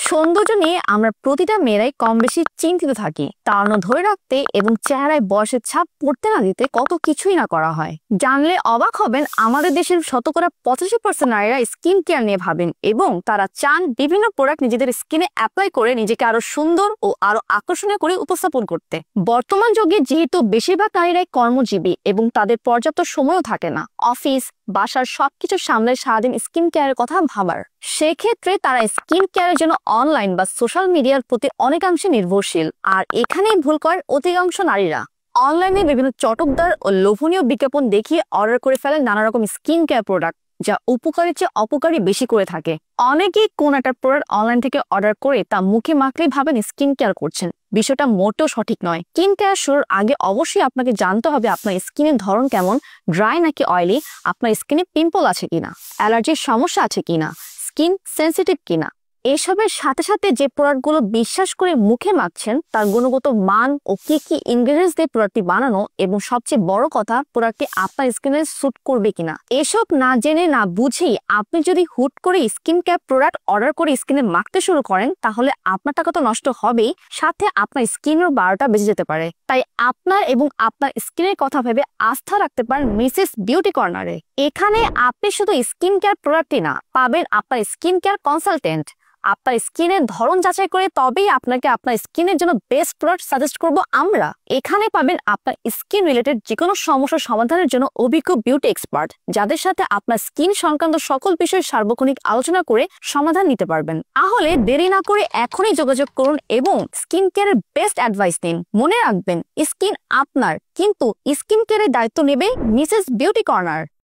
সৌন্দর্য নিয়ে আমরা প্রতিটা মেয়েরাই কম বেশি চিন্তিত থাকি। তাড়ানো ধরে রাখতে এবং চেহারায় বয়সের ছাপ পড়তে না দিতে কত কিছুই না করা হয়। জানলে অবাক হবেন, আমাদের দেশের শতকরা 85% নারীরা স্কিন কেয়ার নিয়ে ভাবেন এবং তারা চান বিভিন্ন প্রোডাক্ট নিজেদের স্কিনে অ্যাপ্লাই করে নিজেকে আরো সুন্দর ও আরো আকর্ষণীয় করে উপস্থাপন করতে। বর্তমান যুগে যেহেতু বেশিরভাগ নারীরাই কর্মজীবী এবং তাদের পর্যাপ্ত সময়ও থাকে না অফিস বাসার সবকিছু সামলে সারাদিন স্কিন কেয়ারের কথা ভাবার, সেক্ষেত্রে তারা স্কিন কেয়ারের জন্য অনলাইন বা সোশ্যাল মিডিয়ার প্রতি অনেকাংশে নির্ভরশীল। আর এখানেই ভুল করেন অধিকাংশ নারীরা। অনলাইনে বিভিন্ন চটকদার ও লোভনীয় বিজ্ঞাপন দেখিয়ে অর্ডার করে ফেলেন নানা রকম স্কিন কেয়ার প্রোডাক্ট, যা উপকারীর চেয়ে অপকারী বেশি করে থাকে। অনেকেই কোন একটা প্রোডাক্ট অনলাইন থেকে অর্ডার করে তা মুখে মাখলেই ভাবেন স্কিন কেয়ার করছেন। বিষয়টা মোটেও সঠিক নয়। স্কিন কেয়ার শুরুর আগে অবশ্যই আপনাকে জানতে হবে আপনার স্কিনের ধরন কেমন, ড্রাই নাকি অয়েলি, আপনার স্কিনে পিম্পল আছে কিনা, অ্যালার্জির সমস্যা আছে কিনা, স্কিন সেন্সিটিভ কিনা। এসবের সাথে সাথে যে প্রোডাক্টগুলো বিশ্বাস করে মুখে মাখছেন তার গুণগত মান ও কি কি ইনগ্রেডিয়েন্টস দিয়ে প্রোডাক্টটি বানানো, এবং সবচেয়ে বড় কথা প্রোডাক্টটি আপনার স্কিনে স্যুট করবে কিনা। এসব না জেনে না বুঝেই আপনি যদি হুট করে স্কিন কেয়ার প্রোডাক্ট অর্ডার করে স্কিনে মাখতে শুরু করেন তাহলে আপনার টাকা তো নষ্ট হবেই, সাথে আপনার স্কিনেরও 12টা বেজে যেতে পারে। তাই আপনার এবং আপনার স্কিনের কথা ভেবে আস্থা রাখতে পারেন মিসেস বিউটি কর্নারে। এখানে আপনি শুধু স্কিন কেয়ার প্রোডাক্টই না, পাবেন আপনার স্কিন কেয়ার কনসালটেন্ট। আপনার স্কিনের ধরন যাচাই করে তবেই আপনাকে আপনার স্কিনের জন্য বেস্ট প্রোডাক্ট সাজেস্ট করব আমরা। এখানে পাবেন আপনার স্কিন রিলেটেড যে কোনো সমস্যার সমাধানের জন্য অভিজ্ঞ বিউটি এক্সপার্ট, যাদের সাথে আপনার স্কিন সংক্রান্ত সকল বিষয়ে সার্বক্ষণিক আলোচনা করে সমাধান নিতে পারবেন। তাহলে দেরি না করে এখনই যোগাযোগ করুন এবং স্কিন কেয়ারের বেস্ট অ্যাডভাইস নিন। মনে রাখবেন, স্কিন আপনার, কিন্তু স্কিন কেয়ারের দায়িত্ব নেবে মিসেস বিউটি কর্নার।